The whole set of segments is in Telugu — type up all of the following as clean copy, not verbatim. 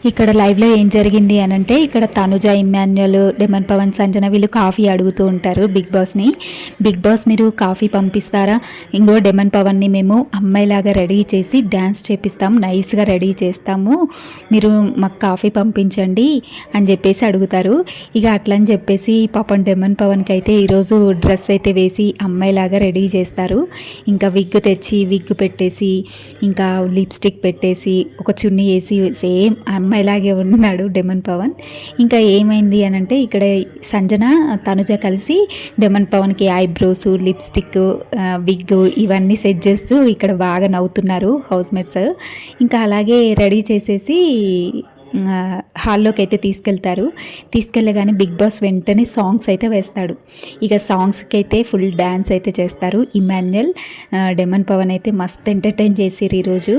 ఇక్కడ లైవ్లో ఏం జరిగింది అని అంటే, ఇక్కడ తనుజ, ఇమ్మాన్యుయల్, డెమన్ పవన్, సంజన వీళ్ళు కాఫీ అడుగుతూ ఉంటారు బిగ్ బాస్ని. బిగ్ బాస్ మీరు కాఫీ పంపిస్తారా, ఇంకో డెమన్ పవన్ని మేము అమ్మాయిలాగా రెడీ చేసి డ్యాన్స్ చేపిస్తాం, నైస్గా రెడీ చేస్తాము, మీరు మాకు కాఫీ పంపించండి అని చెప్పేసి అడుగుతారు. ఇక అట్లని చెప్పేసి పాపం డెమన్ పవన్కి అయితే ఈరోజు డ్రెస్ అయితే వేసి అమ్మాయిలాగా రెడీ చేస్తారు. ఇంకా విగ్ తెచ్చి విగ్ పెట్టేసి, ఇంకా లిప్స్టిక్ పెట్టేసి, ఒక చున్నీ వేసి సేమ్ అమ్మాయిలాగే ఉన్నాడు డెమన్ పవన్. ఇంకా ఏమైంది అని అంటే, ఇక్కడ సంజన, తనుజ కలిసి డెమన్ పవన్కి ఐబ్రోస్, లిప్స్టిక్, విగ్ ఇవన్నీ సెట్ చేస్తూ ఇక్కడ బాగా నవ్వుతున్నారు హౌస్ మేట్స్. ఇంకా అలాగే రెడీ చేసేసి హాల్లోకి అయితే తీసుకెళ్ళగానే బిగ్ బాస్ వెంటనే సాంగ్స్ అయితే వేస్తాడు. ఇక సాంగ్స్కి అయితే ఫుల్ డ్యాన్స్ అయితే చేస్తారు. ఇమాన్యుయల్, డెమన్ పవన్ అయితే మస్త్ ఎంటర్టైన్ చేసిర్రు ఈరోజు.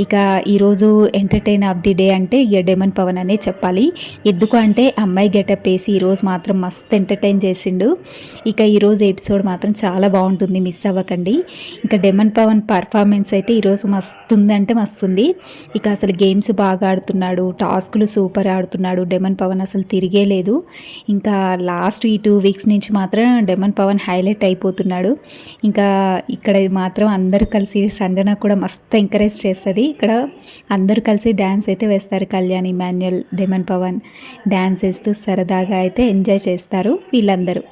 ఇక ఈరోజు ఎంటర్టైన్ ఆఫ్ ది డే అంటే ఇక డెమన్ పవన్ అనే చెప్పాలి. ఎందుకు అంటే అమ్మాయి గెటప్ వేసి ఈరోజు మాత్రం మస్త్ ఎంటర్టైన్ చేసిండు. ఇక ఈరోజు ఎపిసోడ్ మాత్రం చాలా బాగుంటుంది, మిస్ అవ్వకండి. ఇంకా డెమన్ పవన్ పర్ఫార్మెన్స్ అయితే ఈరోజు మస్తుంది అంటే మస్తుంది. ఇక అసలు గేమ్స్ బాగా ఆడుతున్నాడు, టాస్కులు సూపర్ ఆడుతున్నాడు డెమన్ పవన్, అసలు తిరిగే లేదు. ఇంకా లాస్ట్ ఈ 2 వీక్స్ నుంచి మాత్రం డెమన్ పవన్ హైలైట్ అయిపోతున్నాడు. ఇంకా ఇక్కడ మాత్రం అందరూ కలిసి, సంజన కూడా మస్తు ఎంకరేజ్ చేస్తుంది. ఇక్కడ అందరూ కలిసి డ్యాన్స్ అయితే వేస్తారు. కళ్యాణ్, ఇమాన్యుయల్, డెమన్ పవన్ డ్యాన్స్ వేస్తూ సరదాగా అయితే ఎంజాయ్ చేస్తారు వీళ్ళందరూ.